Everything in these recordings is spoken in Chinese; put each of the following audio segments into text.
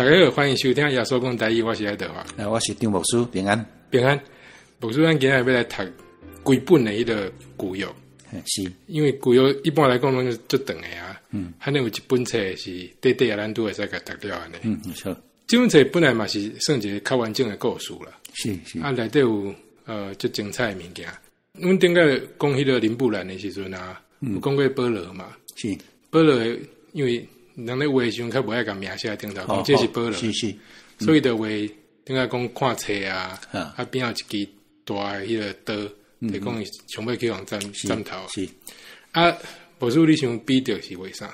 大家好，欢迎收听耶稣讲台语，我是爱德华。我是张牧师，平安。平安。牧师，咱今日要来读几本的迄个古药。是。因为古药一般来讲拢是足长的啊。还能有一本册是短短啊，咱都会使甲读了安尼。没错。这本册本来嘛是算一个较完整的故事啦。是。啊，内底有足精彩的物件。阮顶个讲迄个林布兰的时阵啊，有讲过保罗嘛。是。保罗因为人咧画时阵较无爱甲名写顶头，讲这是保罗，是，所以就画顶下讲看册啊，啊边有一支大迄个刀，就讲想要去往斩头，是啊，无说你想彼得是为啥？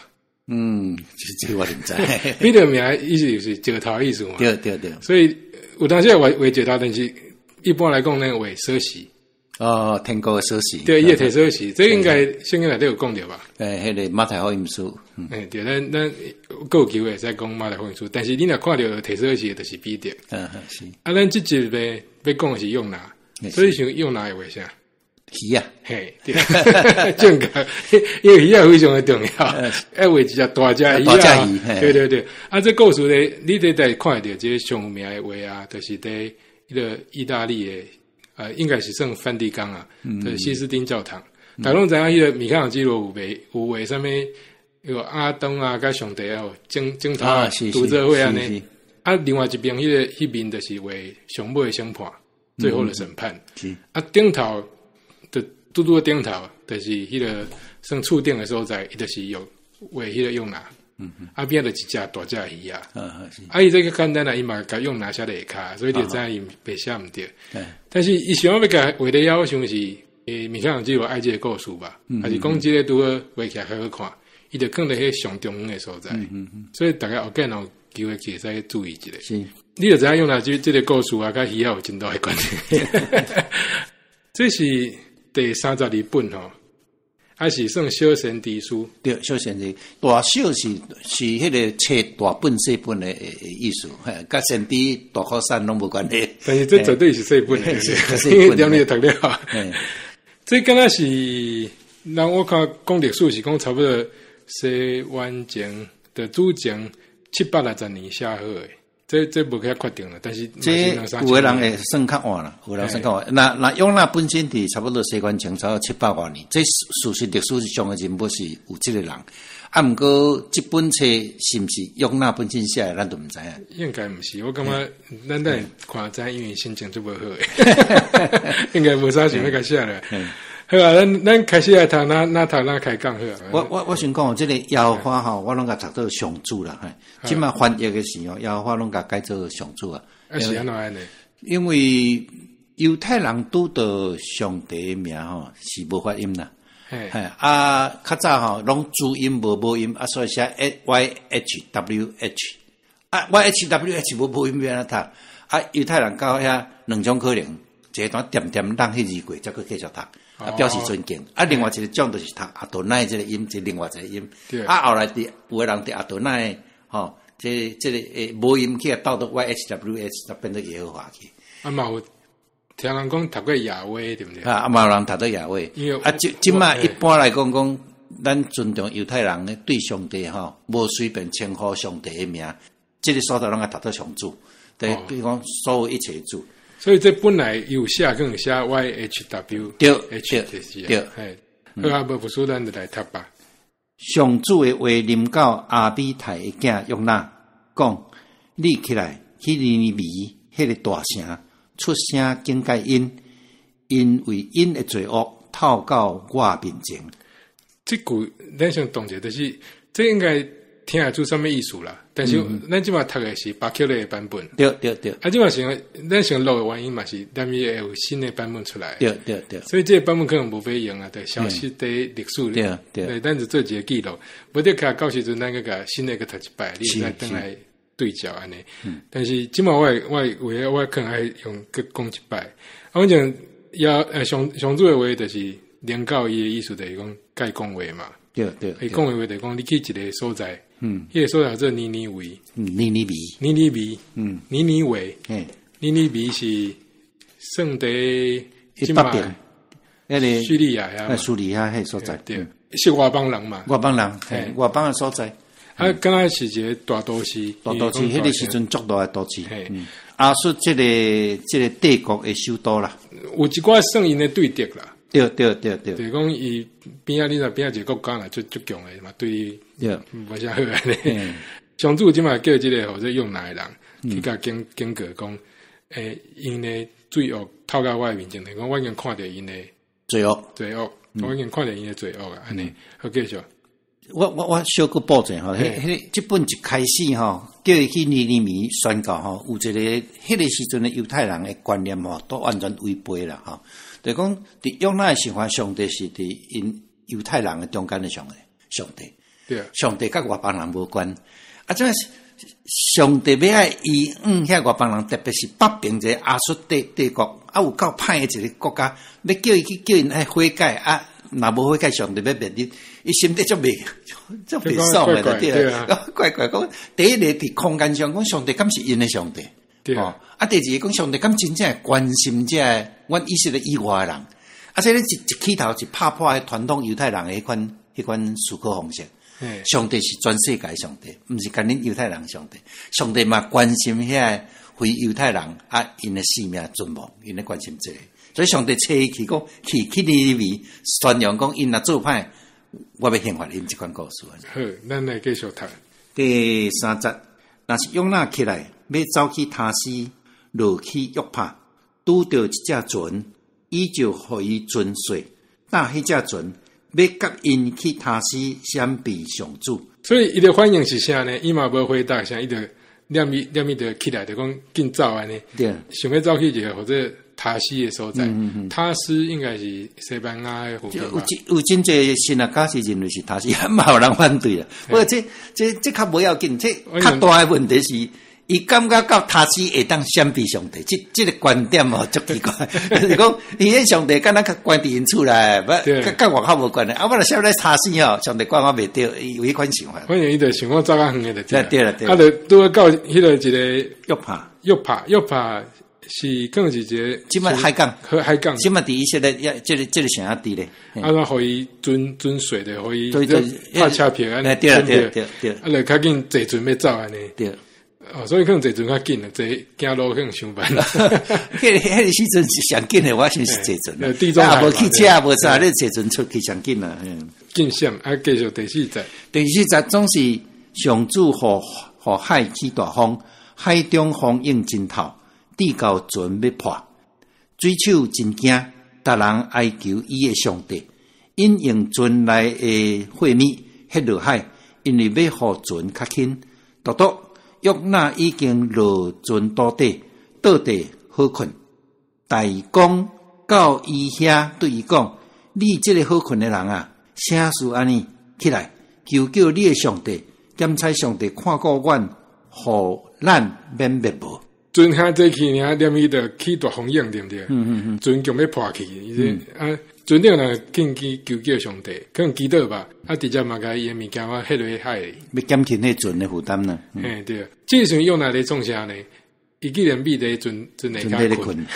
这我唔知。彼得名意思就是石头意思嘛，对对对，所以有当时画石头，但是一般来讲呢画锁匙。哦，天国的锁匙，对，伊摕锁匙，这应该圣经内底有讲着吧？迄个马太福音书，对，咱有机会再讲马太福音书，但是你若看到摕锁匙，就是彼得。是。啊，咱即集要讲的是用拿，所以想用拿会画啥？鱼啊，嘿，对，正确，因为鱼啊非常的重要，要画一只大只鱼啊，对对对。啊，这故事咧，你得看到这上有名的画啊，就是伫迄个意大利的。应该是算梵蒂冈啊，就是西斯丁教堂。大家拢知影迄个米开朗基罗有画啥物，有阿当啊，甲上帝哦，镜头啊，拄做伙安尼。啊，另外一边迄面就是画上尾的审判，最后的审判。啊，顶头的嘟嘟的顶头，就是迄个算触顶的所在，伊就是有画迄个用拿。啊边就一只大只鱼啊，伊这个简单啦，伊嘛甲用拿写咧下骹，所以就知影伊白写毋对。但是伊想要甲画咧了，我想是米开朗基罗爱这个故事吧，还是讲这个拄好画起来较好看，伊就放伫迄上中央的所在。所以大家后间有机会可以再注意一下。是，你就知影用拿这个故事啊，甲鱼有真大的关系。这是第32本吼。还是算小神之书，对，小神之大小是迄个册大本细本的意思，甲神之大靠山拢无关系。但是这绝对是细本的，因为点你读了。这敢若是，让我看讲历史是讲差不多西元前的主前760年写好的。这无较确定了，但是这有个人会算较晚啦，有人算较晚。那用那本身伫差不多西元前差700多年，这事实历史上的人物是有这个人。啊，毋过这本册是毋是用那本身写的，咱都毋知影。应该毋是，我感觉咱等看知，因为心情就无好诶，应该无啥想要甲写咧。好啊，咱开始来读那开讲好啊。我想讲，这个耶和华吼，我拢甲读做上主啦，即嘛翻译的时候，耶和华拢甲改做上主啊。是安怎安尼？因为犹太人拄到上帝的名吼是无发音啦，较早吼拢注音无母音，所以写 YHWH 啊 YHWH 无音变啊读啊，犹太人到遐两种可能，一个段点点让迄字过，再去继续读。表示尊敬。另外一个种就是读阿多奈这个音，这另外一个音。后来有个人伫阿多奈，这个母音去倒到 YHWH， 就变做耶和华去。嘛有听人讲读过亚威，对不对？嘛有人读到亚威。即嘛一般来讲，咱尊重犹太人的对上帝无随便称呼上帝的名，这个所在拢爱读到上主，对，比如讲所有一切主。所以这本来有写，更写 YHW， 对，好啊，无输咱就来读吧。上主的话临到阿比泰的囝约拿，讲：你起来，去尼尼微迄个大城，出声警戒因，因为因的罪恶透到我面前。这句咱想动者就是，这应该听下出什么意思啦？但是咱即马读的是巴克勒的版本，对。即马咱想录的原因嘛是，咱也有新的版本出来，对。所以这个版本可能无法用啊，对，消失在历史里，对，咱就做一个记录，无得卡到时阵咱个个新的个读一摆，你再等来对照安尼。但是即马我可能爱用个讲一摆，反正上主的话就是领教伊的意思，就是讲该讲话嘛。对，伊讲的话就是讲，你去一个所在，迄个所在做尼尼微，尼尼微，是圣地100遍，那个叙利亚呀，叙利亚迄所在，对，是外邦人嘛，外邦的所在。敢若是一个大都市，迄个时阵足大的都市。亚述这个帝国的首都啦，有一寡算因的对敌啦。对，就是讲伊边仔你若边仔一个国家啦，足强诶嘛，对，无啥好安尼。上主即马叫即个或者用哪个人去甲警告讲，因的罪恶透到我面前，就是讲我已经看到因的罪恶，我已经看到因的罪恶啊，安尼好继续。我小个报者吼，这本一开始吼，叫伊去尼尼微宣告吼，有一个迄个时阵的犹太人的观念吼，都完全违背啦吼。就讲伫用那想法，上帝是伫因犹太人的中间的上帝，对，上帝甲外邦人无关。啊，这上帝要爱伊遐外邦人，特别是北边一个亚述帝国，啊有够歹的一个国家，要叫伊去叫因爱悔改啊。若无悔改，上帝要灭你，伊心底足袂爽诶，对啊，怪讲第一个伫空间上讲，上帝敢是因诶上帝，对啊，第二个讲上帝敢真正关心这阮以色列以外诶人，啊，所以一起头是拍破诶传统犹太人诶迄款思考方式。上帝是全世界上帝，毋是干恁犹太人上帝。上帝嘛关心遐非犹太人啊，因诶性命存亡，因咧关心这个。所以上帝找伊去讲去尼尼微宣扬讲因若做歹，我要刑罚因即款故事。好，咱来继续读第3节。若是约拿起来要走去他施，落去约帕，拄着一只船，伊就互伊船税，搭迄只船，要甲因去他施闪避上主。所以伊的反应是啥呢？伊嘛无回答啥，伊就念伊就起来，就讲紧走安尼。对，想要走去一个或者塔西的所在，塔斯应该是西班牙的附近吧？有真侪新啊，假是认为是塔西，嘛有人反对啦。不过这较无要紧，这较大的问题是，伊感觉到塔西会当闪避上帝，这个观点哦，足奇怪。就是讲，伊迄上帝敢若较关伫因厝内，甲外口无关的。啊，我若晓得塔西吼，上帝管我袂着，伊有迄款想法。反正伊就想讲走较远的就对了。啊，就拄到迄个一个约帕。是更是一个，即摆海港，即摆伫以色列这个城下底咧，啊，那互伊准水的，互伊拍车票安尼，对，啊，就较紧坐船要走安尼，对，哦，所以可能坐船较紧了，坐行路可能上班啦。迄个时阵是上紧的，我想是坐船，地中海无汽车无啥，你坐船出去上紧啦，紧闪啊，继续第4节。第4节总是上主互海起大风，海中风应真透。地高船要破，水手真惊，逐人哀求伊的上帝，因用船内的火米迄落海，因为要互船较轻。独约拿已经落船倒地好困。大公到伊遐对伊讲：你这个好困的人啊，啥事安尼起来，求你的上帝，检查上帝看顾阮，互咱免灭无。船下坐去，念伊就起大风影，对不对？船强要破去，船顶人紧去求上帝，可能祈祷吧。啊，直接嘛甲伊物件我迄落海里，要减轻迄船的负担呢。对，这时用哪来创啥呢？伊既然秘伫船内困，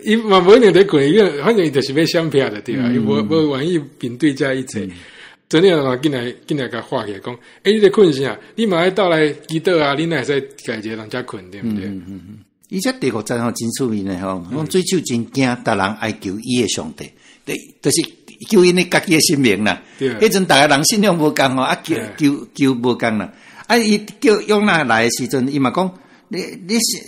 伊嘛无一定在困，反正伊就是要闪避的对啊，伊无愿意面对这一切。真正人进来甲话起来讲，你在困啥？你嘛爱倒来祈祷啊！你哪会使家一个人家困，对不对？伊这第5节吼真趣味呢吼，讲水手真惊，逐人爱求伊的上帝，就是求因的家己的性命啦。迄阵逐个人信仰无共吼，啊求无共啦。啊，伊叫约拿来的时阵，伊嘛讲，你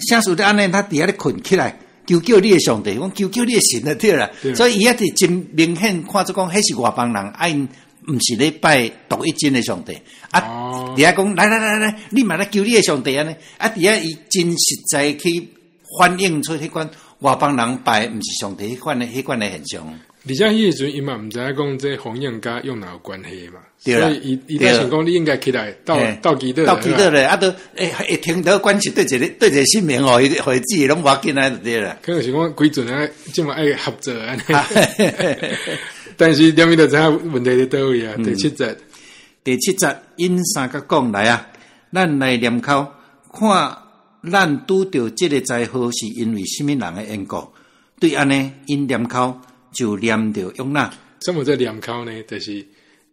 啥事的安尼，他底下咧困起来，求你的上帝，讲求你的神就对啦。所以伊也是真明显看出讲，迄是外邦人爱。毋是咧拜独一真诶上帝啊！伫遐讲来，你嘛来求你诶上帝安尼啊！伫遐伊真实在去反映出迄款外邦人拜毋是上帝迄款诶现象。而且迄时阵伊嘛毋知影讲这红印甲用哪有关系嘛？所以伊在想讲你应该起来到祈祷咧，啊都会听到关系对一个性命哦，互伊自己拢无要紧啊，就对啦。可能是讲规阵啊，即嘛爱合作安尼。但是念伊就知影问题伫倒位啊。第7节因3个讲来啊，咱来念口看，咱拄着这个灾祸是因为什么人的缘故？对安尼，因念口就念着约拿。什么叫念口呢？就是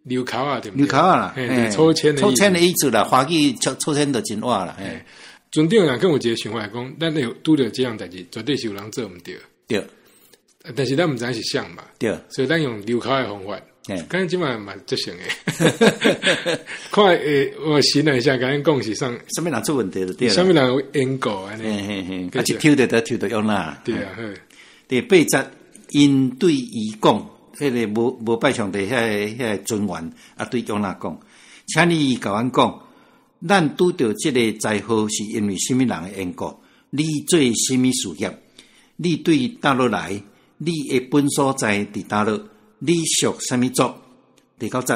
流口啊，对不对？流口啊啦，抽签的意思啦，华语抽签就真话啦。尊顶人跟有一个想法讲，咱有拄着这样代志，绝对是有人做毋对。对，但是咱毋知是啥嘛。对，所以咱用流口的方法。刚才即嘛蛮执行诶，看我想了一下，刚才讲是上什么人出问题就对了，什么人有因果安尼，啊，一抽就用啦。对啊，第八节，因对伊讲，迄个无拜上帝迄个尊员啊，对用哪讲，请你甲阮讲，咱拄着即个灾祸是因为什么人的因果？你做什么事业？你对倒落来？你的本所在伫倒落？你属什么族？第九节，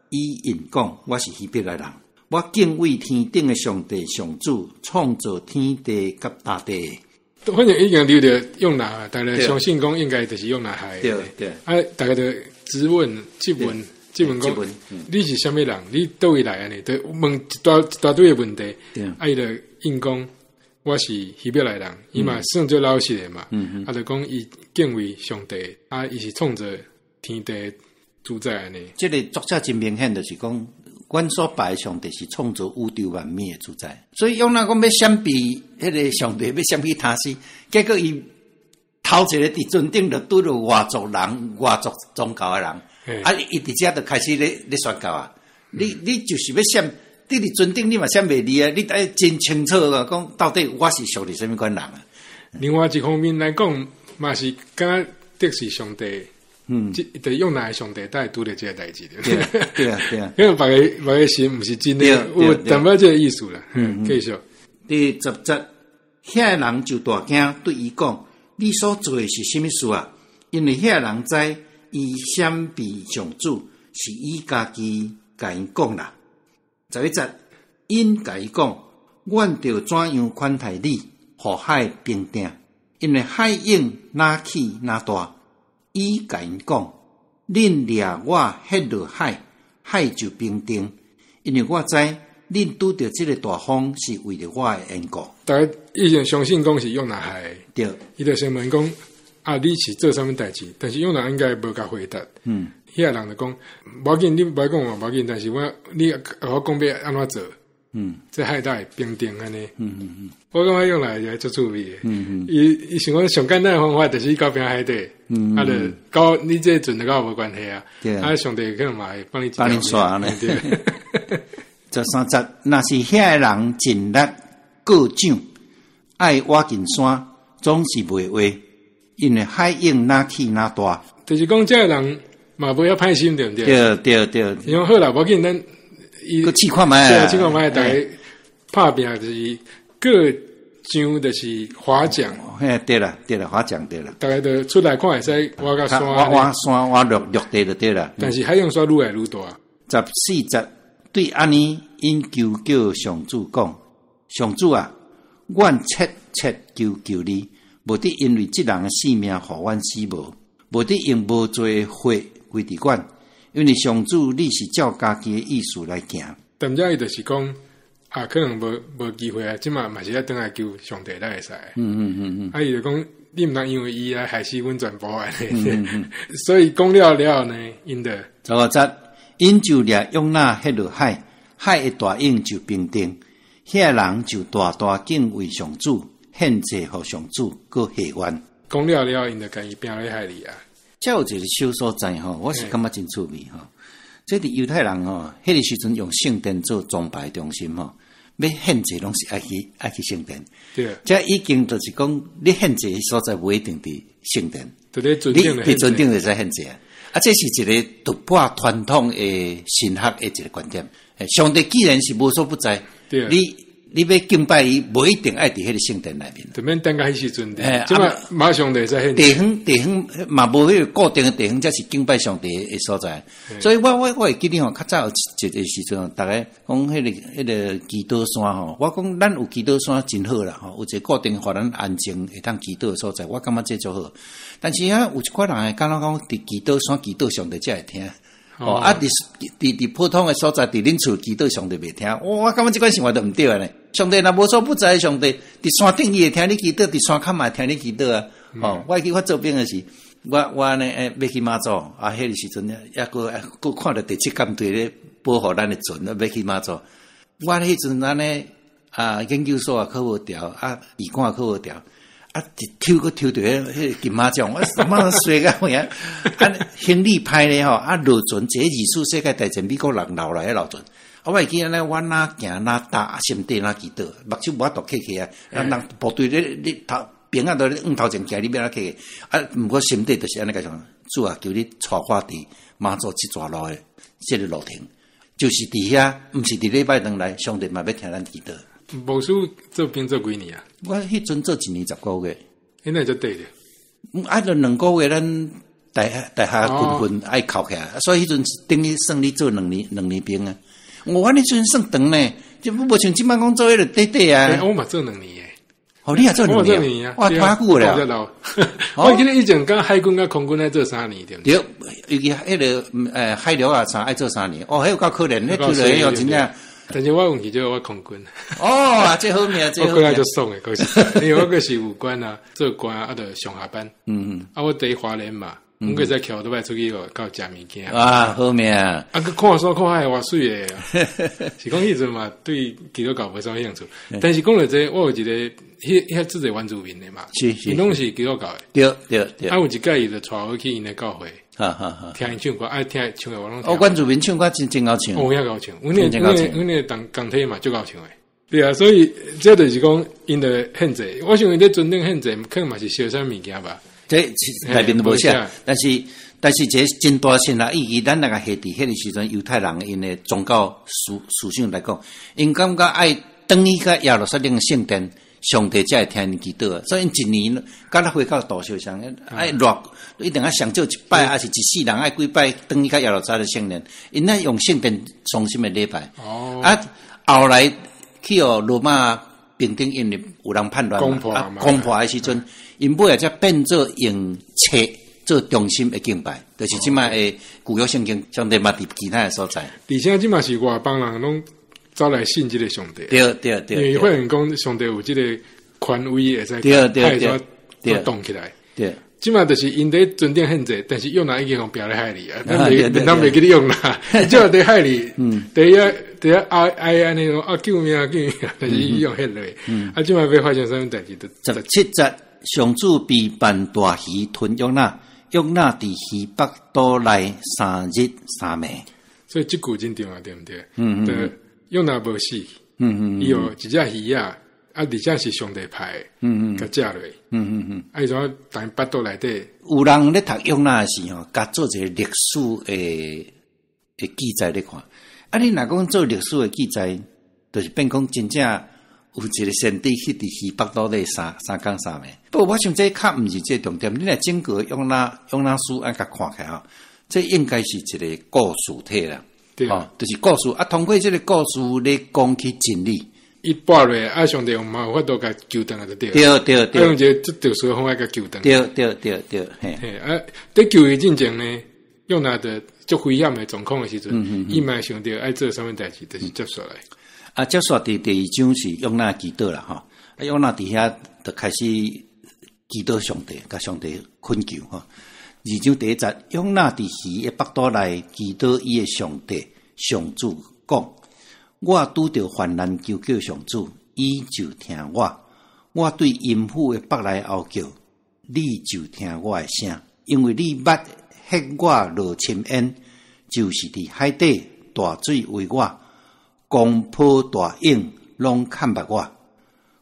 伊应讲：我是希伯来人，我敬畏天顶的上帝上主，创造天地甲大地。反正已经留着用哪，大家相信讲应该就是用哪海。对对。啊，大家就质问、质问讲，你是什么人？你倒位来安尼？就问一大堆的问题。对。啊，伊就应讲：我是希伯来人，伊嘛算做老实的嘛。啊，就讲伊敬畏上帝，啊，伊是创造天地主宰安尼，这个作者真明显就是讲，阮所拜的上帝是创造宇宙万物的主宰。所以用那讲要相比迄个上帝，要相比他是，结果伊头一个伫尊顶就拄着外族人、外族宗教的人，啊，伊伫遮就开始咧宣告啊。你就是要闪，你伫尊顶你嘛闪袂离啊，你得真清楚啊，讲到底我是属于什么款人啊。另外一方面来讲，嘛是敢的是上帝。就用哪个上帝带拄着这个代志的，对啊，因为别个神不是真的，有淡薄这个意思啦。继续。第10节，遐人就大惊，对伊讲：你所做的是什么事啊？因为遐人知伊闪避上主，是伊家己甲伊讲啦。11节，因甲伊讲：阮着怎样款待你，互海平定？因为海涌哪起哪大。伊甲因讲：恁掠我迄落海，海就平定，因为我知恁拄着即个大风是为了我的缘故。大家以前相信讲是用哪海？对，伊就先问讲：啊，你是做啥物代志？但是用哪应该无甲回答。遐人就讲：无要紧，你无要讲我无要紧，但是你我讲要安怎做？这海带平定安尼。我感觉用来就做趣味的。伊想讲上简单的方法，就是到边海底，啊，就到你这阵就跟我无关系啊。啊，上帝可能嘛会帮你刷呢。这3节，若是遐人尽力过奖，爱挖进山，总是袂话，因为海涌哪起哪大。就是讲这人嘛不要歹心，对不对？对。因为好啦，无紧咱。个试看卖，对啊，试看卖，大家拍拼就是各奖就是划奖。对了，划奖对了。大家都出来看会使挖个山，挖山挖陆地就对了。但是海洋山愈来愈大。14节对安尼因求叫上主讲：上主啊，阮切求你，无得因为这人的性命互阮死无得用无做火归伫阮。因为上主你是照家己的意思来行，但这伊就是讲啊，可能无机会啊，即嘛嘛是要等来求上帝来会使。啊，伊就讲你毋通因为伊来害死阮全部安尼。所以讲了呢，因的15节，因就掠用那迄落海，海的大涌就平定，遐人就大敬畏上主，献祭互上主，搁下愿。讲了，因就甲伊拼咧海里啊。这有一个小所在吼，我是感觉真趣味吼。这伫犹太人吼，迄个时阵用圣殿做崇拜中心吼，要献祭拢是爱去圣殿。对。这已经就是讲，你献祭所在不一定伫圣殿，你伫尊顶就使献祭啊。啊，这是一个突破传统的神学的一个观点。上帝既然是无所不在，对。你要敬拜伊，无一定爱伫迄个圣殿内面。就免等到迄时阵，即嘛马上就在地方嘛无迄个固定的地方，才是敬拜上帝的所在。所以我会记得吼，较早有一个时阵，大家讲迄个祈祷山吼，我讲咱有祈祷山真好啦吼，有一个固定互咱安静会当祈祷的所在，我感觉这就好。但是啊，有一寡人会感觉讲伫祈祷山祈祷上帝才会听。伫普通的所在，伫恁厝祈祷上帝袂听，我感觉这款想法都毋对啊咧。上帝若无所不在，上帝伫山顶伊会听你祈祷，伫山坎嘛会听你祈祷啊。我记我做兵的是，我呢，要去马祖啊，迄个时阵抑个看到第七舰队咧保护咱的船，要去马祖。我迄阵安尼研究所考无调，笔管考无调，一抽个抽到迄金马奖，我他妈衰个呀！行李歹咧吼，落船这二次世界大战美国人留来落船。我会记安尼，我哪行哪搭，心底哪记倒，目睭无法度客气啊！人部队咧头兵啊，都咧头前行，你免哪客气毋过心底就是安尼个种，主啊，求你带我伫马祖即段路诶，即个路程，就是伫遐，毋是伫礼拜堂来，上帝嘛要听咱祈祷。无事做兵做几年啊？我迄阵做1年10个月，现在就对了。就2个月，咱大下军训爱考起来，所以迄阵等于算你做2年兵啊。我迄阵算长呢，就无像即摆讲做迄个短短啊。我嘛做2年诶。哦，你也做2年啊？哇，太久了。我记得以前甲海军甲空军爱做3年，对不对？对，尤其迄个海流啊啥爱做3年。哦，迄有够可怜，迄做了以后真正。但是我运气就我空军。哦，这好命，这好命。我过来就爽诶，可是因为我个是武官啊，做官就上下班。我伫花莲嘛。我个在桥都摆出去哦，到食物件啊，好命啊！个看山看海，偌水诶！是讲迄阵嘛，对基督教无啥兴趣。但是讲到这，我有一个迄自己原住民的嘛，因拢是基督教诶。对。有一届伊就带我去因的教会，听因唱歌，爱听唱诶，我拢听。原住民唱歌真好唱，遐好唱。阮那钢铁嘛，足好唱诶。对啊，所以这就是讲因的限制。我想因咧尊重限制，可能嘛是烧啥物件吧。这内面都无写，但是这真大sin啦。以咱那个下伫迄个时阵，犹太人因的宗教属性来讲，因感觉爱等于个耶路撒冷圣殿，上帝才会听因祈祷。所以1年甲咱回到大小上，爱热一定要上少1摆，还是1世人爱几摆等于个耶路撒冷圣殿，因那用圣殿中心的礼拜。后来去罗马平定因为有人叛乱攻破的时阵。因尾也才变做用册做中心的敬拜，就是即卖的旧约圣经，上帝嘛伫其他的所在。而且即卖是外邦人拢走来信即个上帝。对。因为发现讲上帝有即个权威，会使对动起来。对。即卖就是因伫尊重限制，但是用哪已经用标来害你啊！咱袂记你用啦，即个伫害你。第一爱安尼救命，但是伊用迄类。即卖要发生啥物代志？17节。上主被办大鱼吞约纳伫鱼腹肚内3日3暝，所以这句真重要，对不对？约纳无死，伊有一只鱼啊，而且是上帝派，甲食落，伊怎但腹肚内底有人咧读约纳的时候，甲做一个历史的记载咧看。你若讲做历史的记载，就是变讲真正。有一个先帝去伫鱼腹肚内3天3暝，不过我想这较毋是这重点。你来整个用那书甲看起来这应该是一个故事体啦，就是故事通过这个故事来讲起真理。伊拨落上帝有嘛有法度甲纠正就对。对，用一个最特殊的方法甲纠正。对，在救伊进前呢，用那的足危险的状况的时阵，伊嘛想着爱做啥物代志，就是接下来。接续第2章是约纳祈祷啦，约纳伫遐就开始祈祷上帝，甲上帝恳求2章第1节，约纳伫鱼的腹肚内祈祷伊的上帝，上主讲：我拄着患难求救上主，伊就听我。我对阴府的腹内嗷叫，你就听我的声，因为你捌迄我落深渊，就是伫海底大水为我。江波大影拢看捌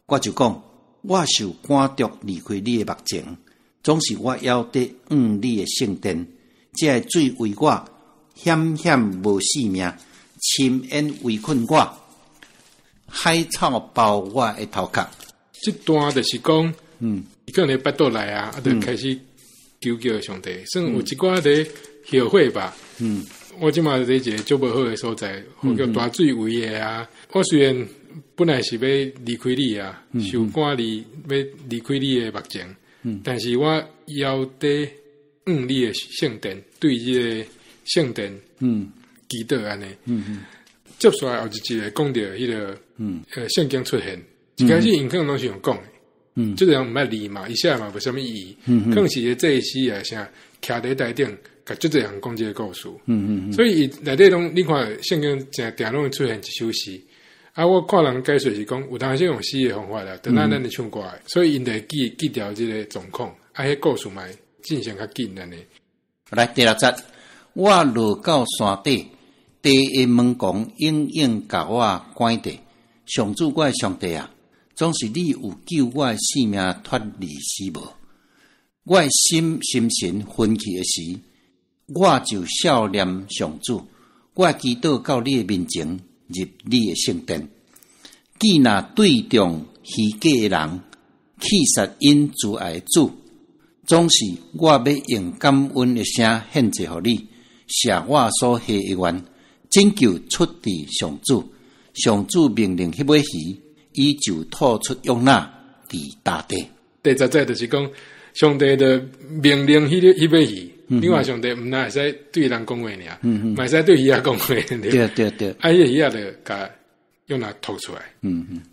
我就讲，我受赶逐离开你的目前，总是我要得你的圣殿，这水为我险险无性命，深渊围困我，海草包我的头壳。这段就是讲，伊可能腹肚内啊，就开始求救上帝，算有一寡咧后悔吧。我即马在一个足无好的所在，叫大水围的啊。我虽然本来是要离开你啊，受赶要离开你的目前，但是我要得你的圣殿，对这个圣殿祈祷安尼。接下来后一个讲到迄个圣经出现，一开始因可能拢是用讲的，这个人唔爱理嘛，一下嘛无什么意义，更是这一时啊啥，徛在台顶，甲就这样讲这个故事，所以内底拢你看圣经正定拢出现一首诗，啊，我看人解说是讲有当时用诗的方法啦，等咱的唱歌的，所以因得记掉这个状况，啊，迄故事嘛进行较紧安尼。来第六节，我落到山顶，地的门拱永远甲我关闭。上主我的上帝啊，总是你有救我的性命脱离死亡。我的心神分去的时，我就笑念上主。我祈祷到你的面前，入你的圣殿。既那对中虚假的人，气杀因主爱主，总是我要用感恩的声献祭予你，写我所下的愿，拯救出自上主。上主命令迄尾鱼，伊就吐出约纳伫大地。第十节就是讲，上帝的命令迄尾鱼，另外上帝毋但会使对人讲话尔，嘛会使对鱼仔讲话。对对对，啊，迄鱼仔就甲约纳吐出来，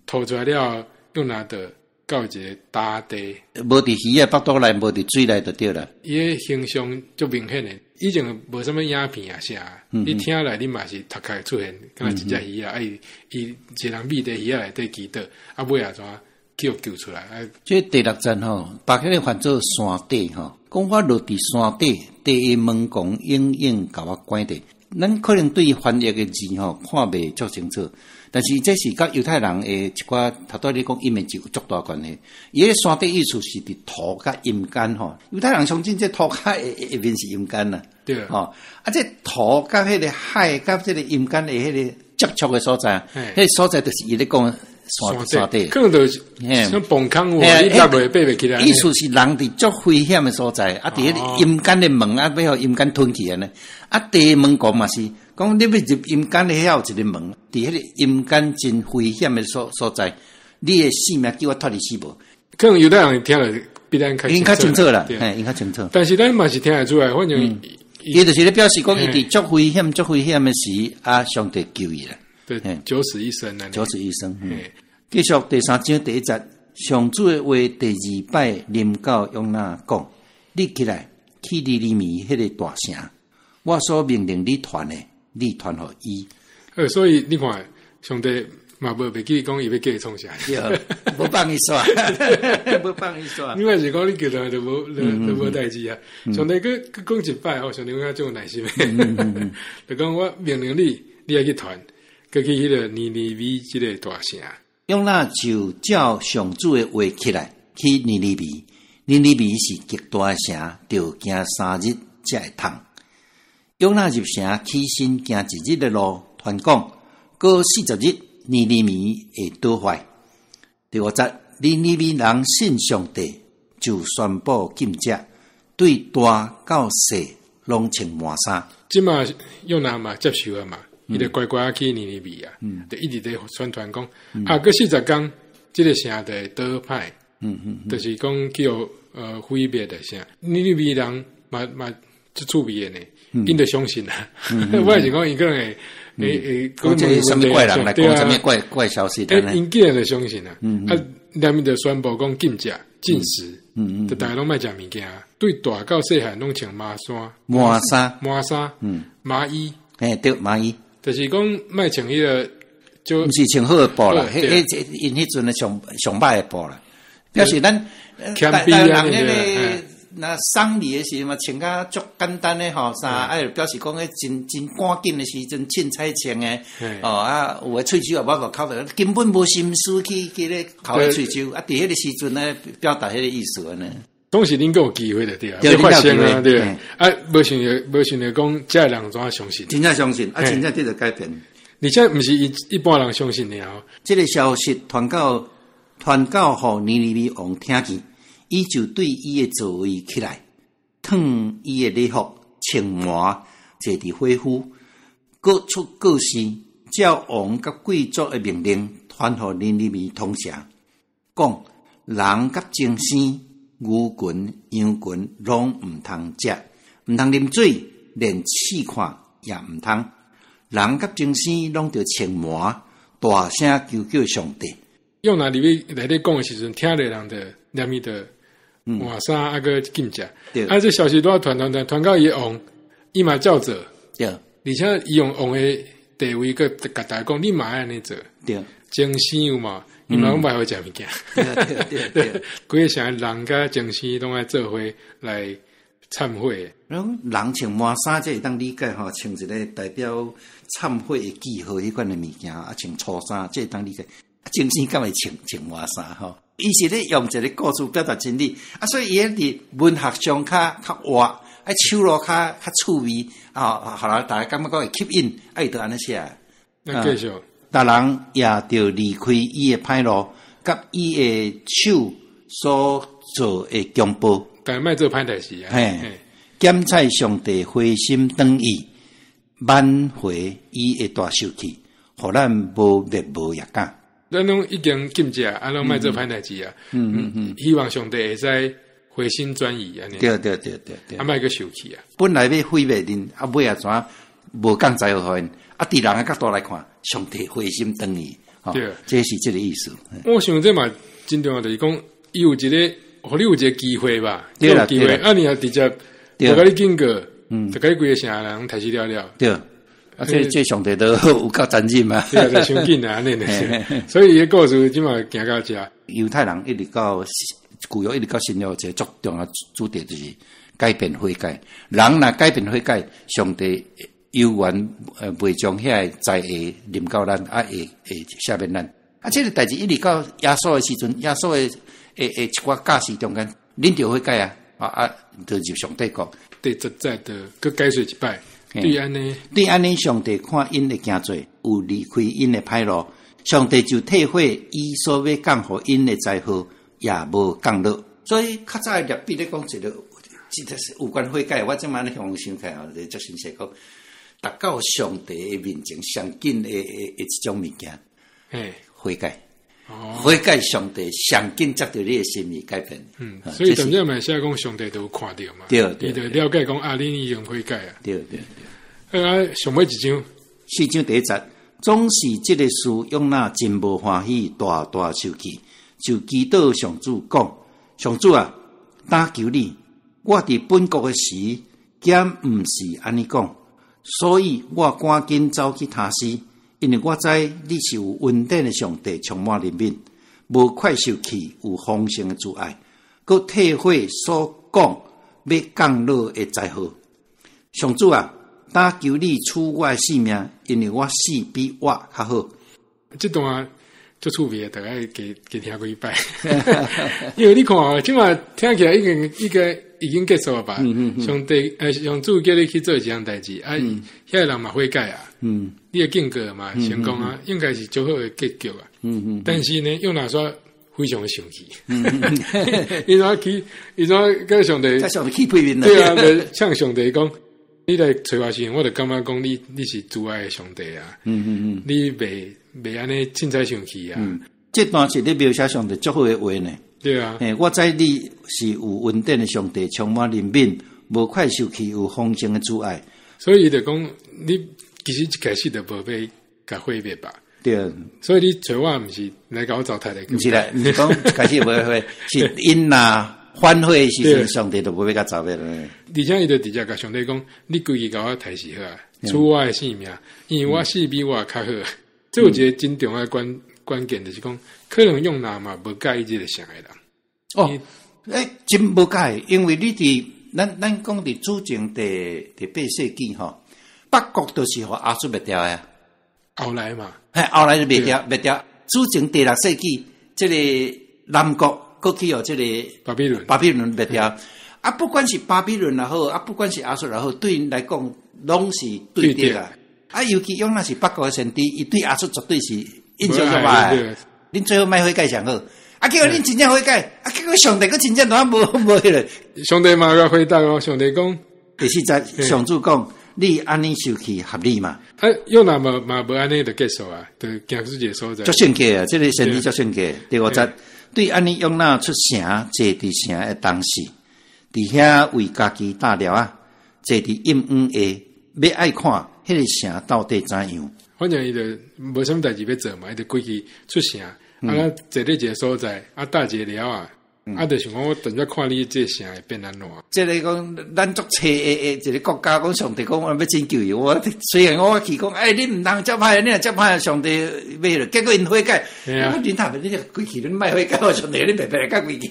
吐出来了，约纳就到一个大地，无伫鱼仔腹肚内，无伫水内就对了。伊个形象足明显诶，以前无什么影片啊啥，你听来你嘛是读开出现，敢若一只鱼啊，伊一人秘伫鱼仔内底祈祷，啊尾啊怎救出来？这第六节吼，把迄个翻做山底吼，讲我落伫山底，地的门拱永远甲我关闭。咱可能对翻译的字吼看袂足清楚，但是这是甲犹太人诶一寡头拄你讲伊面就有足大关系。伊个山底意思是伫土甲阴间吼，犹太人相信这土甲下面是阴间啦，对吼啊，这土甲迄个海甲这个阴间的迄个接触的所在，迄个所在就是伊咧讲。山底，可能就是像崩坑喎，你搭袂爬袂起来。意思是人伫足危险的所在，啊，伫迄个阴间的门啊，要互阴间吞去安尼。啊，地门讲嘛是，讲你要入阴间的遐有一个门，伫迄个阴间真危险的所在，你的性命叫我脱离死亡。可能有的人听了比咱较清楚啦，应较清楚。但是咱嘛是听得出来，反正伊就是咧表示讲，伊伫足危险的时，啊，上帝救伊啦。对，九死一生啊！九死一生。继续第三章第一节，上主的话第二摆临到约纳讲：你起来，去尼尼微迄个大城，我所命令你传的，你传互伊。所以你看，上帝嘛无袂记讲伊要叫伊创啥，无放伊煞，无放伊煞。因为是讲你叫他就无代志啊。上帝佮讲一摆哦，上帝讲种有耐心的，就讲我命令你，你要去传。佮去迄个尼尼微即个大城，约纳就照上主的话起来，去尼尼微。尼尼微是极大城，着行3日才会通。约纳入城起身行1日的路，传讲过40日，尼尼微会倒坏。第5节，尼尼微人信上帝，就宣布禁止，对大到小拢穿麻衫。即嘛约纳嘛接受了嘛。伊就乖乖去尼尼微啊，就一直在宣传讲，过40天，这个城就会倒歹，就是讲叫毁灭的城。尼尼微人嘛足趣味的呢，因就相信啦。我也是讲，伊可能会讲这什么怪人来讲什么怪消息，因既然就相信啦，内面就宣布讲禁食、禁食，就大家拢莫食物件，对大到细汉拢穿麻衫，麻衣，对麻衣。就是讲卖穿迄个，就毋是穿好的布啦，因迄阵的上歹的布啦，表示咱人迄个那丧礼的时嘛，穿甲足简单的吼衫，表示讲迄真赶紧的时阵，凊彩穿的，有诶喙手也无个口头，根本无心思去咧口咧喙手，伫迄个时阵呢，表达迄个意思呢。总是恁个有机会的对啊，会发生啊，对啊，无想着讲，这人怎啊相信？真正相信，真正得着改变。而且毋是一般人相信的哦。这个消息传到互尼尼微王听见，伊就对伊的座位起来，脱伊的礼服，穿麻，坐伫火府，各出各事，照王甲贵族的命令，传互尼尼微通城，讲人甲精神。牛群、羊群拢毋通食，毋通啉水，连试看也毋通。人甲精神拢着穿麻，大声求救上帝。用哪里面来咧讲的时阵，听的人的念伊的换衫啊个禁食，啊这消息都要传到伊王，伊嘛照做，对，而且伊用王的地位个甲大家讲，你嘛安尼做，对，精神有嘛，伊嘛拢袂好食物件，对，规个城人甲精神拢爱做伙来忏悔。人穿麻衫这会当理解吼，穿一个代表忏悔的记号迄款的物件，啊穿粗衫这会当理解。精神敢会穿麻衫吼？伊是咧用一个故事表达真理啊，所以伊伫文学上较活，啊手路较趣味啊，后来大家感觉讲会吸引，伊就安尼写。那继续，大人也着离开伊的歹路，甲伊的手所做的强暴，但莫做歹代志啊。检采上帝回心转意，挽回伊的大受气，互咱无灭无也干。咱拢已经禁食，啊，拢莫做歹代志啊。希望上帝会使回心转意安尼。对，啊，莫个受气啊。本来要毁灭恁，啊，尾啊怎无讲在互因？啊，伫人的角度来看，上帝回心转意，对，这是这个意思。我想这嘛真重要，就是讲，伊有一个，互你有一个机会吧，有机会，啊，你也直接无甲你经过，就甲你规个城人抬死了。对。啊，这上帝都有够残忍嘛！对啊，就伤紧啊，安尼是。所以伊个故事即嘛行到遮。犹太人一直到旧约一直到新约，一个最重要主题就是改变悔改。人若改变悔改，上帝有缘袂将遐灾厄临到咱，啊会赦免咱。啊，这个代志一直到耶稣的时阵，耶稣的一寡教示中间，恁着悔改啊，就入上帝国。对，实在的，佮解说一摆。对安尼，上帝看因的行做，有离开因的歹路，上帝就退会伊所要降互因的灾祸，也无降落。所以较早的列比咧讲一个，即是有关悔改。我即摆咧向想起来，就足新鲜讲，达到上帝的面前上紧的一种物件，悔改。悔改上帝上紧接着你的心意改变。所以等下嘛，现在讲上帝都有看到嘛，对，伊就了解讲啊，恁已经悔改啊。对。啊，上尾一章4章第1节，总是这个事用那真无欢喜，大大受气，就祈祷上主讲：上主啊，但求你，我伫本国的时，兼毋是安尼讲，所以我赶紧走去他施。因为我知你是有恩典的上帝，充满怜悯，无快受气，有丰盛的阻碍，佮体会所讲要降落的灾祸。上主啊，但求你赐我性命，因为我死比我较好。这段足趣味，大家给听过一摆。因为你看哦，即嘛听起来已经结束了吧？上帝上主叫你去做一项代志，啊，遐个人嘛悔改啊。你的经过嘛成功啊，应该是最好的结局啊。但是呢，又哪说非常的生气。伊怎跟上帝起批评了？对啊，向上帝讲，你来找我时，我就感觉讲你是主爱的上帝啊。你袂安尼凊彩生气啊。这段是你描写上帝最好的话呢。对啊。我知你是有恩典的上帝，充满怜悯，无快受气，有丰盛的阻碍。所以就讲你。其实一开始就无要甲毁灭吧，对。所以你找我毋是来甲我糟蹋的，毋是啦。你讲一开始无要毁，是因呐反悔时阵，上帝就无要甲糟灭了。而且伊就直接甲上帝讲：你规个甲我抬死好啊，赐我的性命，因为我死比我较好。这有一个真重要的关键，就是讲，可能用哪嘛无介意这个啥的人。真无介意，因为你伫咱讲伫主前第8世纪吼。北国都是互亚述灭掉呀，后来嘛，后来就灭掉。主前第6世纪，这个南国过去这个巴比伦灭掉。啊，不管是巴比伦也好，啊，不管是亚述也好，对因来讲拢是对敌啦。啊，尤其用那是北国的先知，伊对亚述绝对是印象深刻。恁最后卖悔改上好，啊，结果恁真正悔改，啊，结果上帝佫真正都无迄个。上帝嘛个回答哦，上帝讲第4节，上主讲。你安尼受气合理嘛？用那么嘛无安尼就结束啊，就行出一个所在。足圣洁啊，这个先知足圣洁。第5节，对安尼用那出城坐伫城的当时，伫遐为家己打了啊，坐伫阴暗下，要爱看迄个城到底怎样。反正伊就无啥物代志要做嘛，伊就规矩出城，坐咧一个所在，搭一个了啊。就想讲我等下看你这城会变安怎？即个讲，咱作车一个国家讲上帝讲我要拯救伊，我虽然我去讲，你毋通接歹，你若接歹，上帝买了，结果因悔改，我恁头你规气，恁莫悔改，我上帝你白白甲规气，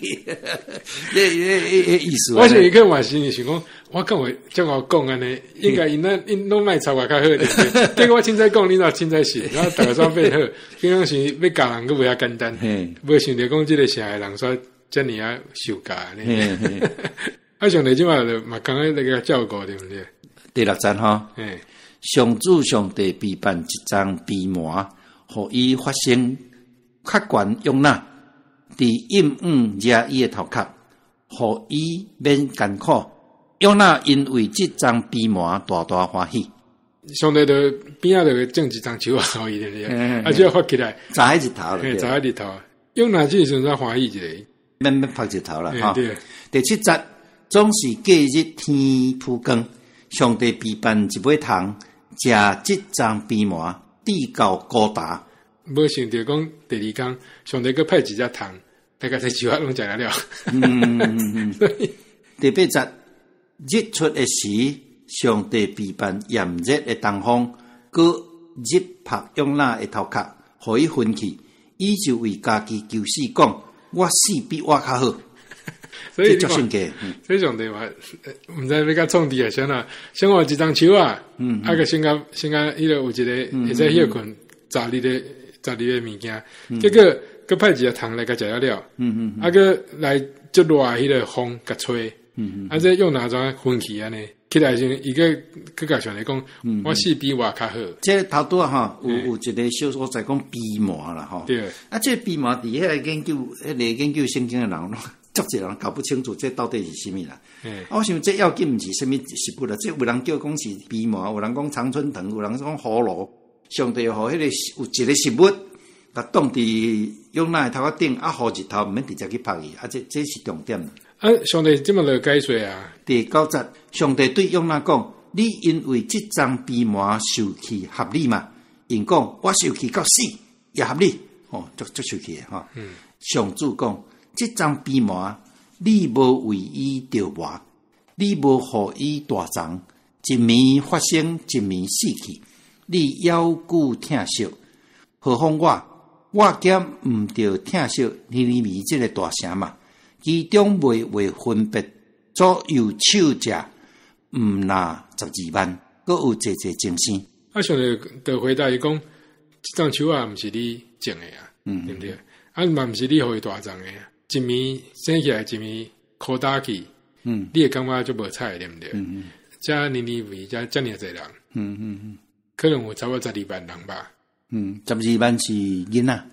意思。我是一个话心里想讲，我讲话将我讲安尼，应该因拢莫插我较好点。结果我凊彩讲，恁若凊彩信，然后大家煞变好，经常是要教人，佫袂遐简单，无想着讲即个城诶人煞。遮尔啊受教呢，上帝即马就嘛讲迄那个照顾对不对？第6章哈，上主上帝备办一张闭门，互伊发生较悬用纳，伫阴暗遮伊诶头壳，互伊免艰苦。用纳因为即张闭门大大欢喜。上帝就边仔就种一张树啊，互伊对不对？只要发起来，早日头了，早日头。用纳即时阵才欢喜一个。慢慢拍日头了哈。第7节总是隔日天铺光，上帝备办一尾糖，食即张闭门，递到高达。无想到讲第2天，上帝佮派一只糖，大家在树仔拢食了。第8节日出的时，上帝备办炎热的东风，佮日拍用那的头壳，互伊分去，伊就为家己救死讲。我死比我较好，所以足性格。所以上帝话，毋知要甲创治啊，像我一张树啊，个先甲迄个有一个会使休困十日的物件，结果佮派一个糖来甲食了，个来足热迄个风甲吹，这用哪种分气安尼？起来时伊个甲上帝讲，我死比我较好。这头拄啊有一个小所在讲闭门啦吼。对。这闭门伫迄个研究圣经的人，足侪人搞不清楚这到底是啥物啦。我想这要紧毋是啥物食物啦，这有人叫讲是闭门，有人讲常春藤，有人讲葫芦。上帝互迄个有一个食物，甲挡伫用那头壳顶，互日头毋免直接去拍伊，这是重点。上帝即么就解说啊？第9节，上帝对用那讲：你因为即张闭门受气合理嘛？因讲我受气到死也合理，足受气的哈。上主讲：即张闭门，你无为伊着活，你无互伊大长，一暝发生，一暝死去，你要顾疼惜。何况我兼毋着疼惜尼尼微即个大城嘛？其中未分别左右手食，毋那12万，阁有济精神。上帝就回答伊讲：这张树啊，毋是你种的啊，对不对？嘛毋是你互伊大长的啊，一暝生起来，一暝枯打去，你会感觉就无彩，对不对？遮尼尼微遮尔侪人，可能有超过12万人吧。12万是囡仔，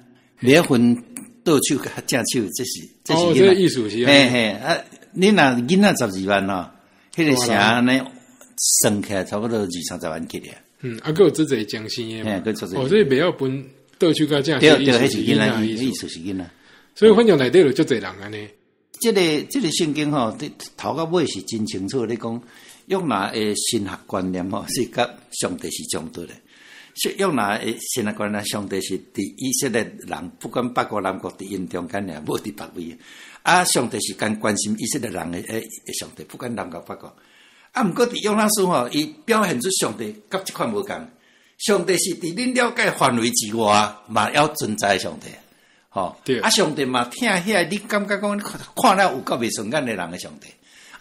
袂分。倒手甲正手，这是这个意思是你若囡仔12万吼，迄个城安尼算起来差不多20-30万起来。还有这侪精神诶，所以袂晓分倒手甲正手，对，迄是囡仔，意思是囡仔。所以反正内底有足侪人安尼。这个圣经吼，头到尾是真清楚咧讲，用哪诶神学观念吼，是甲上帝是相对的。用哪现在讲呢？上帝是伫以色列人，不管北国南国伫因中间呢，无伫别位。上帝是关心以色列人诶上帝，不管南国北国。毋过伫约拿书吼，伊表现出上帝甲即款无共。上帝是伫恁了解范围之外，嘛要存在上帝。对。上帝嘛听遐，你感觉讲看了有够袂顺眼诶人诶上帝。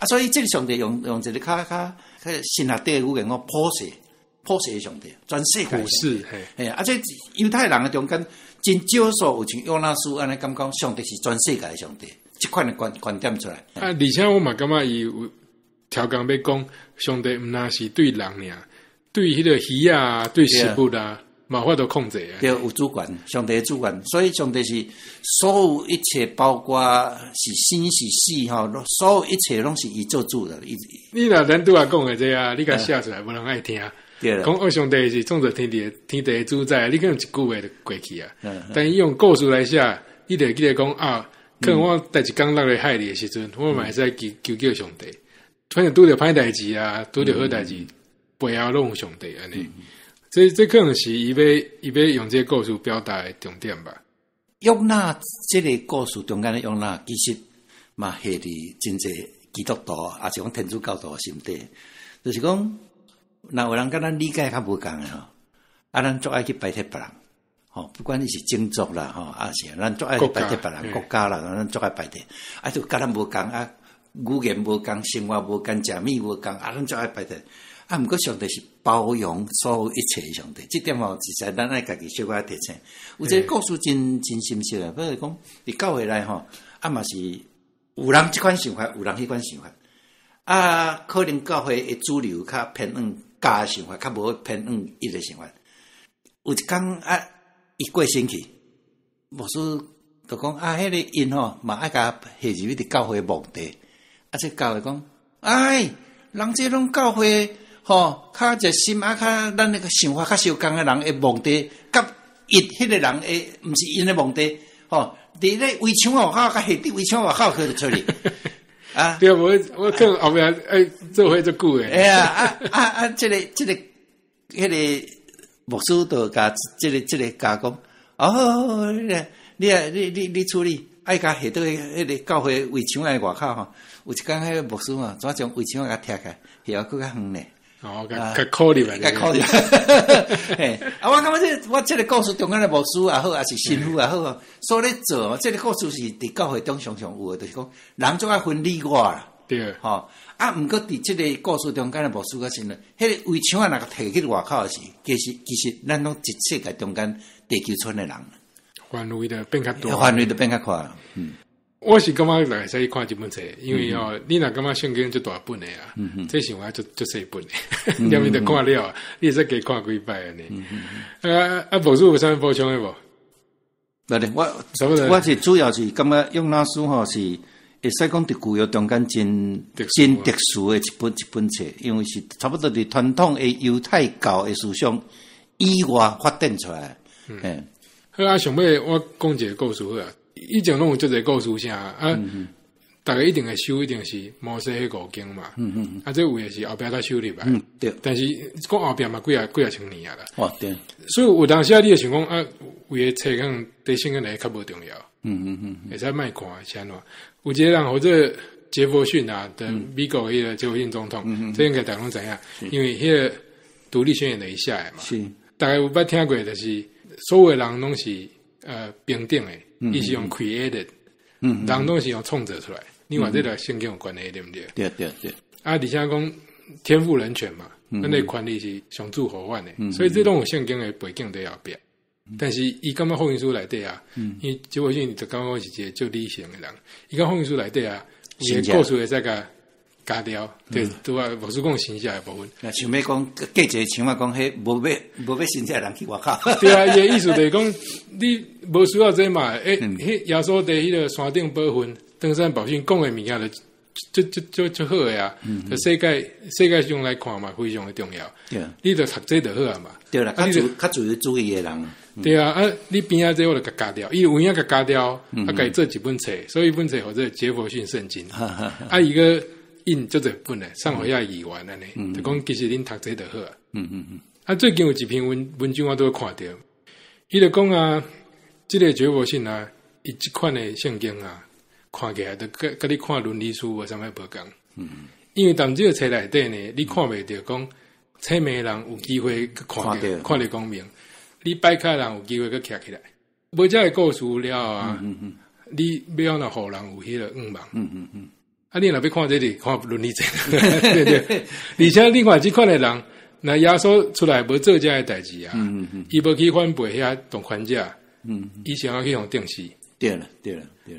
所以这个上帝用一个较神学底语言讲普世的上帝，全世界普世，这犹太人的中间真少数有像约拿书安尼感觉上帝是全世界的上帝，这款的观点出来。而且我嘛感觉伊有条讲要讲，上帝毋那是对人尔，对迄个鱼啊，对食物啊，嘛法度控制啊。对，有主权，上帝的主权，所以上帝是所有一切，包括是生是死吼，所有一切拢是伊做主的。你若咱拄仔讲的这啊，你甲写出来，无人爱听。讲上帝是创造天地的主宰，你可能一句话就过去啊。但伊用故事来写，伊就记得讲可能我第一天落来海里的时阵，我嘛会使求上帝。反正拄着歹代志啊，拄着好代志，背后拢有上帝安尼。这可能是伊要用这个故事表达的重点吧。约纳这个故事中间的约纳，其实嘛下伫真侪基督徒啊，是讲天主教徒心底，就是讲，若有人甲咱理解较无共诶吼，啊，咱足爱去拜托别人，吼，不管你是种族啦，吼，啊是，咱足爱去拜托别人，国家啦，咱足爱拜托，啊，就甲咱无共啊，语言无共，生活无共，食米无共，啊，咱足爱拜托。啊，毋过上帝是包容所有一切上帝，即点吼，实在咱爱家己小可提醒。有一个故事真深刻啊，比如讲，伫教会内吼，啊嘛是有人即款想法，有人迄款想法。啊，可能教会的主流较偏向家的想法，较无偏向伊的想法。有一天啊，伊过身去，牧师就讲啊，迄个因吼嘛爱甲下入去伫教会墓地，啊，即教会讲，哎，人这拢教会。吼，较热心啊，较咱那个想法较相共诶人诶目的，甲伊迄个人诶，毋是因诶目的，吼，伫咧围墙外口，甲下伫围墙外口去就出去啊。对啊，我看后壁做伙足久诶。哎呀，即个迄个牧师就甲即个甲讲，哦，你处理，爱甲下倒迄个教会围墙诶外口吼，有一工迄个牧师嘛，怎将围墙甲拆开，下个较远咧。哦，较考虑啊，较考虑。嘿，啊，我感觉我这个故事中间的牧师也好，也是神父也好，所咧做，这个故事是伫教会中常有诶，就是讲人总爱分你我啦，对，吼。啊，毋过伫这个故事中间的牧师个神咧，迄个围墙啊，若个摕去外口时，其实咱拢一世界中间地球村的人，范围就变较大，范围就变较宽，我是感觉来使去看这本册，因为你若感觉圣经就大本诶啊，这想法就细本诶，念面就看了，你使加看几摆安尼。牧师有啥补充诶无？不对，我是主要是感觉用那书吼是会使讲伫旧约中间真特殊诶一本册，因为是差不多伫传统诶犹太教诶思想以外发展出来。好啊，上尾我讲一个故事好啊。以前拢有足侪故事啥啊，大家一定会修，一定是摩西迄五经嘛。啊，这有诶是后壁才修入来。对。但是讲后壁嘛，几啊千年啊啦。哦，对。所以有当时啊，你会想讲啊，有诶册可能对圣经来较无重要。会使卖看是安怎？有一个人或者杰弗逊啊，的美国迄个杰弗逊总统，这应该大家拢知影，因为迄个独立宣言的一下嘛。是。大概有捌听过，就是所有诶人拢是平等诶。伊是用 created， 人拢是用创造出来。你话这个圣经有关系对不对？对。啊，而且讲天赋人权嘛，咱个权利是上主互换的，所以这种有圣经的背景在后边。但是伊感觉福音书内底啊，因为结果性就感觉我是一个最理性的人，伊讲福音书内底啊，伊个故事会再甲加掉，对，拄啊，牧师讲形象的部分。想要讲过一个像我讲，迄无要形象人去外口。对啊，伊意思就是讲，你无需要这嘛？迄耶稣伫迄个山顶保训、登山宝训讲的物件就好诶啊！世界上来看嘛，非常的重要。对，你着读这就好啊嘛。对啦，较自由主义的人。对啊，你边仔这我就甲加掉，伊有影甲加掉，啊，家做几本册，所以本册或者杰弗逊圣经，啊，伊个。印做这本嘞，上回遐议员安尼，就讲其实恁读这就好啊。啊，最近有一篇文章我都看到，伊就讲啊，这个杰弗逊啊，伊这款的圣经啊，看起来都甲你看伦理书无啥物无共。因为但这个册内底呢，你看袂到讲册面人有机会看得光明，你摆开人有机会去徛起来，无这个故事了啊，你要哪互人有迄个愿望。啊，你若要看这里，看伦理者，对对。而且另外这款的人，那耶稣出来无做这个代志啊，伊无去反背遐同款者，伊想要去用定死。对了。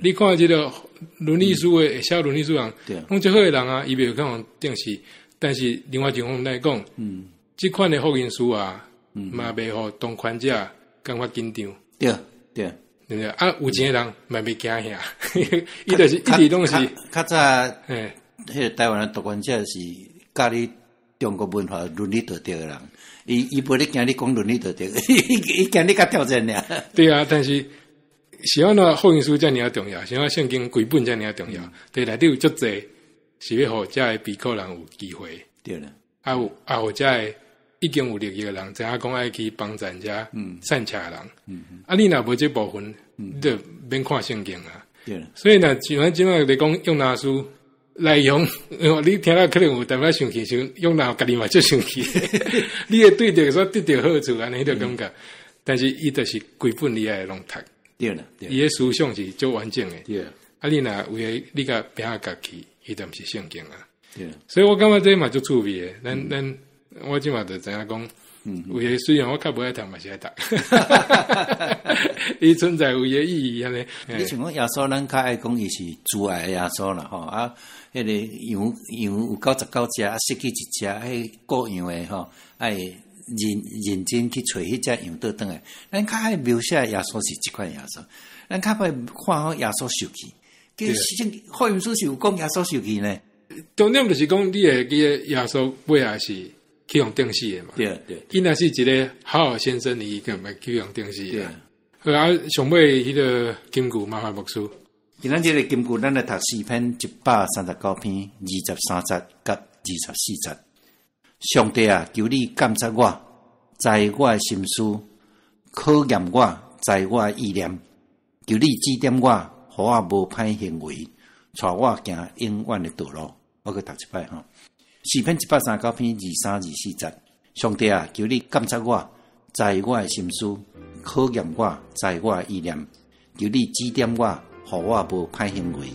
你看这个伦理书的小伦理书人，拢最好的人啊，伊袂去用定死。但是另外一方面来讲，这款的福音书啊，嘛袂互同款者感觉紧张。对。对啊，有钱人嘛袂惊吓，伊就是一直拢是。较早，迄个台湾的独官者是教你中国文化伦理道德的人，伊不咧惊你讲伦理道德，伊惊你甲挑战俩。对啊，但是是安怎福音书遮尔重要，是安圣经规本遮尔重要，对内底有足济是要互遮个比口人有机会。对了，互遮个已经有利益的人，知影讲爱去帮助人家善巧的人。啊，你若无这部分，你就免看圣经啊。所以呢，像即摆来讲用拿书来用，你听到可能有淡薄生气，像用拿家己嘛就生气。你会对着说得到好处，安尼就感觉，但是伊就是规本你爱拢读。对啦，伊的思想是足完整的。对，啊，你若为你甲拼下家己，伊就毋是圣经啊。对，所以我感觉这嘛足趣味的。咱我即嘛就知影讲，为虽然我较无爱读，嘛是爱读。伊存在有伊的意义安尼。你像讲耶稣，咱较爱讲伊是主爱的耶稣啦，吼啊，迄个羊有99只，啊，失去一只，迄各样的吼，爱认真去找迄只羊倒转来。咱较爱描写耶稣是即款耶稣，咱较爱看好耶稣受气。其实福音书是有讲耶稣受气呢。重点就是讲，你会记得耶稣尾也是去用定死的嘛？对对。伊若是一个好好先生，伊根本去用定死的。好啊，上尾迄个金句麻烦牧师。今仔日个金句，咱来读诗篇139篇23节甲24节。上帝啊，求你监察我，知我的心思，考验我，知我的意念。求你指点我，互我无歹行为，带我行永远的道路。我去读一摆吼。诗篇139篇23、24节。上帝啊，求你监察我，知我的心思，考验我，知我的意念。求你指点我，互我无歹行为，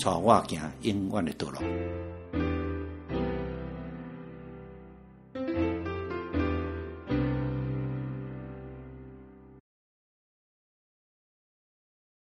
带我行永远的道路。